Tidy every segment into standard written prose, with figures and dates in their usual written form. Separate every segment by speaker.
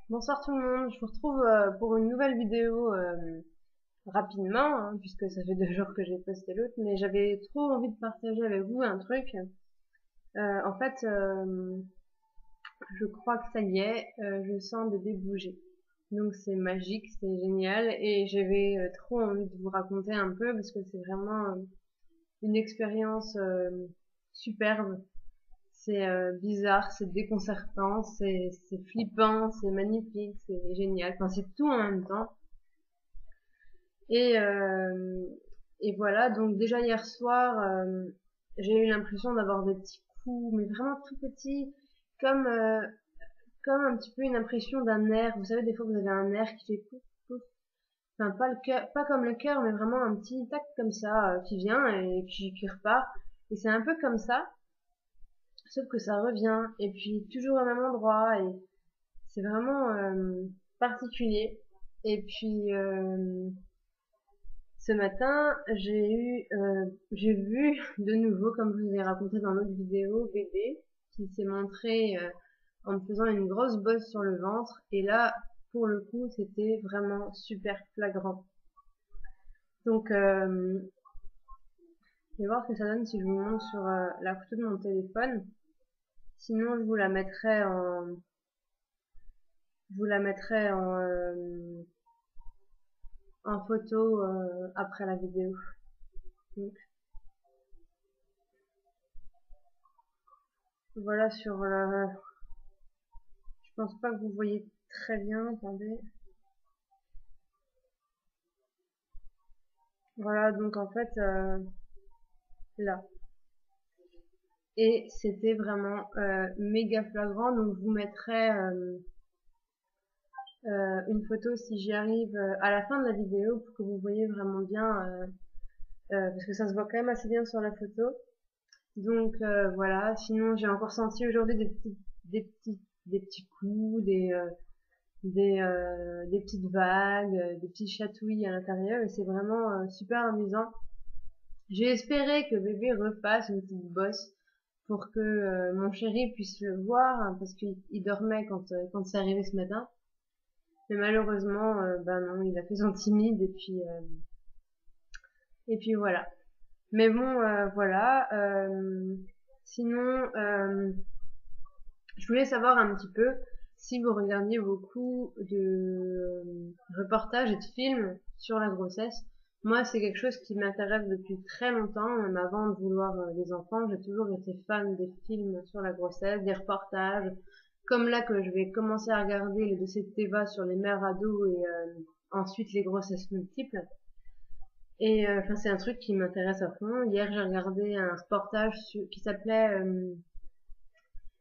Speaker 1: Bonsoir tout le monde, je vous retrouve pour une nouvelle vidéo rapidement, hein, puisque ça fait 2 jours que j'ai posté l'autre, mais j'avais trop envie de partager avec vous un truc. En fait, je crois que ça y est, je sens bébé bouger. Donc c'est magique, c'est génial, et j'avais trop envie de vous raconter un peu, parce que c'est vraiment une expérience superbe. C'est bizarre, c'est déconcertant, c'est flippant, c'est magnifique, c'est génial. Enfin, c'est tout en même temps. Et, euh, et voilà, donc déjà hier soir, j'ai eu l'impression d'avoir des petits coups, mais vraiment tout petits, comme, euh, comme un petit peu une impression d'un nerf. Vous savez, des fois vous avez un nerf qui fait pouf, pouf. Enfin, pas le cœur, pas comme le cœur, mais vraiment un petit tac comme ça, qui vient et qui repart. Et c'est un peu comme ça, sauf que ça revient, et puis toujours au même endroit, et c'est vraiment particulier. Et puis ce matin, j'ai vu de nouveau, comme je vous ai raconté dans l'autre vidéo, bébé qui s'est montré en me faisant une grosse bosse sur le ventre. Et là, pour le coup, c'était vraiment super flagrant. Donc, je vais voir ce que ça donne si je vous montre sur la photo de mon téléphone. Sinon, je vous la mettrai en photo après la vidéo. Donc, voilà sur le... Je pense pas que vous voyez très bien, attendez. Voilà, donc en fait, là. Et c'était vraiment méga flagrant, donc je vous mettrai une photo si j'y arrive à la fin de la vidéo pour que vous voyez vraiment bien, parce que ça se voit quand même assez bien sur la photo. Donc voilà, sinon j'ai encore senti aujourd'hui des petits coups, des petites vagues, des petits chatouilles à l'intérieur, et c'est vraiment super amusant. J'ai espéré que bébé refasse une petite bosse pour que mon chéri puisse le voir, hein, parce qu'il dormait quand c'est arrivé ce matin. Mais malheureusement, ben non, il a fait son timide, et puis voilà. Mais bon, voilà. Sinon, je voulais savoir un petit peu si vous regardiez beaucoup de reportages et de films sur la grossesse. Moi, c'est quelque chose qui m'intéresse depuis très longtemps, même avant de vouloir des enfants. J'ai toujours été fan des films sur la grossesse, des reportages, comme là que je vais commencer à regarder les dossiers de Teva sur les mères ados et ensuite les grossesses multiples. Et enfin, c'est un truc qui m'intéresse à fond. Hier, j'ai regardé un reportage qui s'appelait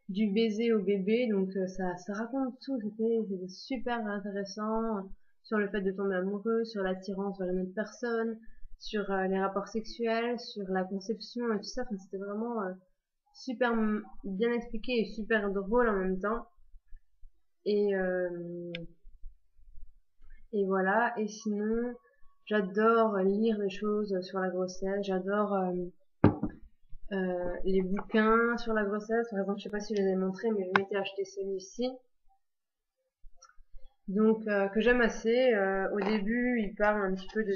Speaker 1: du baiser au bébé, donc ça raconte tout, c'était super intéressant sur le fait de tomber amoureux, sur l'attirance vers une autre personne, sur les rapports sexuels, sur la conception et tout ça. Enfin, c'était vraiment super bien expliqué et super drôle en même temps. Et, euh, et voilà. Et sinon, j'adore lire des choses sur la grossesse, j'adore les bouquins sur la grossesse. Par exemple, je sais pas si je les ai montrés, mais je m'étais acheté celui-ci. Donc que j'aime assez. Au début, il parle un petit peu de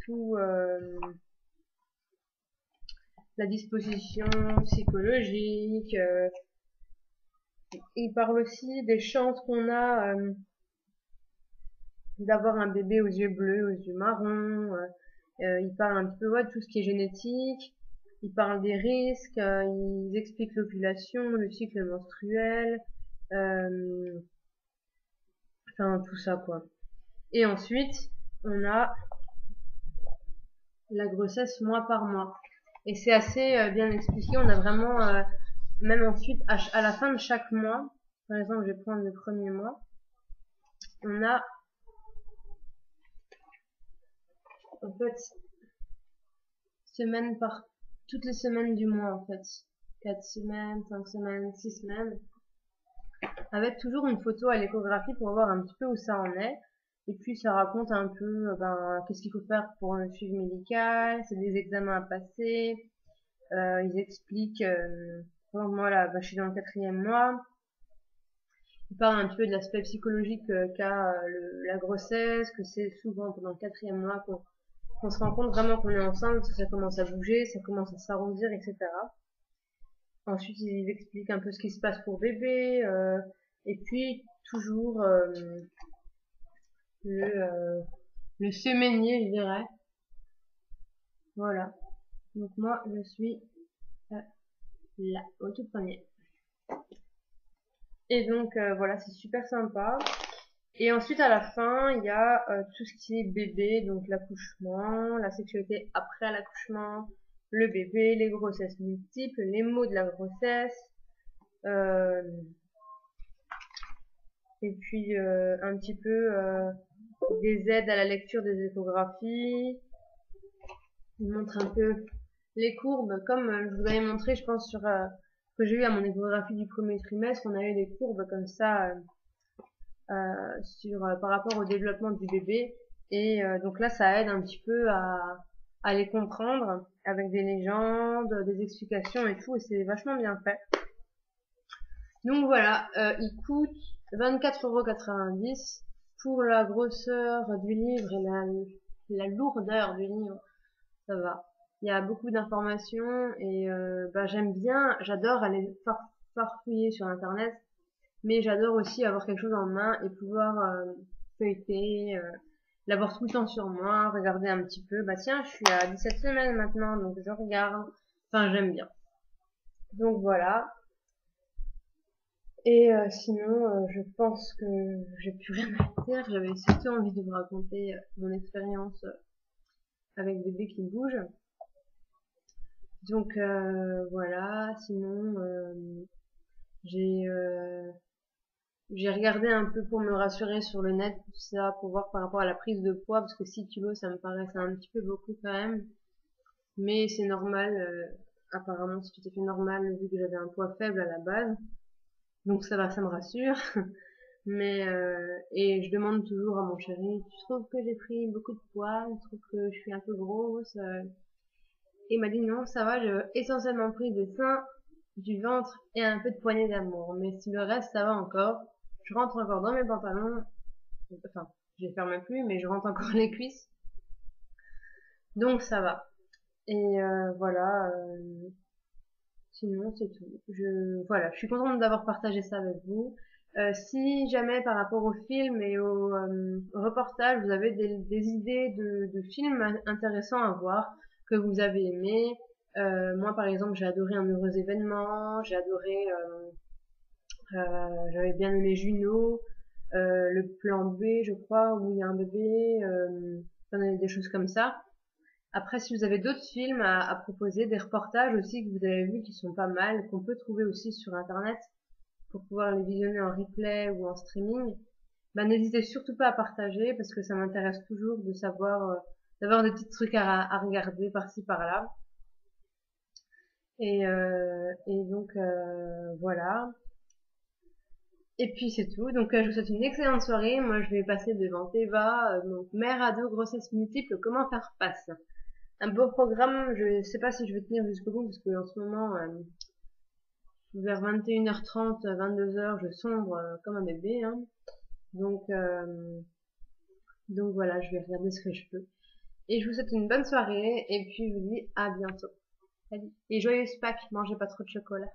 Speaker 1: tout, la disposition psychologique. Il parle aussi des chances qu'on a d'avoir un bébé aux yeux bleus, aux yeux marrons. Il parle un petit peu de tout ce qui est génétique. Il parle des risques. Il explique l'ovulation, le cycle menstruel. Euh, enfin tout ça quoi. Et ensuite, on a la grossesse mois par mois. Et c'est assez bien expliqué. On a vraiment, même ensuite, à la fin de chaque mois, par exemple, je vais prendre le premier mois, on a, en fait, semaine par, toutes les semaines du mois, en fait. 4 semaines, 5 semaines, 6 semaines, avec toujours une photo à l'échographie pour voir un petit peu où ça en est. Et puis ça raconte un peu qu'est-ce qu'il faut faire pour le suivi médical, c'est des examens à passer, ils expliquent exemple, moi là, je suis dans le 4e mois. Il parle un petit peu de l'aspect psychologique qu'a la grossesse, que c'est souvent pendant le 4e mois qu'on se rend compte vraiment qu'on est enceinte, que ça commence à bouger, ça commence à s'arrondir, etc. Ensuite, il explique un peu ce qui se passe pour bébé, et puis toujours le, euh, le semainier, je dirais. Voilà. Donc moi, je suis là, au tout premier. Et donc voilà, c'est super sympa. Et ensuite, à la fin, il y a tout ce qui est bébé, donc l'accouchement, la sexualité après l'accouchement, le bébé, les grossesses multiples, les maux de la grossesse, euh, et puis un petit peu des aides à la lecture des échographies. Il montre un peu les courbes, comme je vous avais montré, je pense, sur que j'ai eu à mon échographie du premier trimestre, on a eu des courbes comme ça par rapport au développement du bébé. Et donc là, ça aide un petit peu à les comprendre avec des légendes, des explications et tout, et c'est vachement bien fait. Donc voilà, il coûte 24,90 € pour la grosseur du livre et la lourdeur du livre, ça va. Il y a beaucoup d'informations et j'aime bien, j'adore aller farfouiller sur internet, mais j'adore aussi avoir quelque chose en main et pouvoir feuilleter, l'avoir tout le temps sur moi, regarder un petit peu. Bah tiens, je suis à 17 semaines maintenant, donc je regarde. Enfin, j'aime bien. Donc voilà. Et sinon, je pense que j'ai plus rien à dire. J'avais surtout envie de vous raconter mon expérience avec bébé qui bouge. Donc voilà. Sinon, j'ai euh, j'ai regardé un peu pour me rassurer sur le net, tout ça, pour voir par rapport à la prise de poids, parce que 6 kilos, ça me paraissait un petit peu beaucoup quand même. Mais c'est normal, apparemment c'est tout à fait normal vu que j'avais un poids faible à la base. Donc ça va, ça me rassure. Mais et je demande toujours à mon chéri, tu trouves que j'ai pris beaucoup de poids, tu trouves que je suis un peu grosse? Et il m'a dit non, ça va, j'ai essentiellement pris des seins, du ventre et un peu de poignée d'amour. Mais si le reste, ça va encore. Je rentre encore dans mes pantalons. Enfin, je les ferme plus, mais je rentre encore les cuisses. Donc ça va. Et voilà. Sinon, c'est tout. Voilà, je suis contente d'avoir partagé ça avec vous. Si jamais par rapport au film et au reportage, vous avez des idées de films intéressants à voir, que vous avez aimé. Moi, par exemple, j'ai adoré Un heureux événement, j'avais bien aimé Juno, le plan B, je crois, où il y a un bébé, enfin, des choses comme ça. Après, si vous avez d'autres films à proposer, des reportages aussi que vous avez vus qui sont pas mal, qu'on peut trouver aussi sur Internet pour pouvoir les visionner en replay ou en streaming, bah, n'hésitez surtout pas à partager parce que ça m'intéresse toujours de savoir, d'avoir des petits trucs à regarder par-ci par-là. Et donc voilà. Et puis c'est tout. Donc je vous souhaite une excellente soirée. Moi je vais passer devant Teva, donc mère ado grossesse multiple, comment faire face. Un beau programme, je sais pas si je vais tenir jusqu'au bout parce que en ce moment vers 21h30, 22h, je sombre comme un bébé, hein. Donc donc voilà, je vais regarder ce que je peux. Et je vous souhaite une bonne soirée et puis je vous dis à bientôt. Salut. Et joyeuse Pâques, mangez pas trop de chocolat.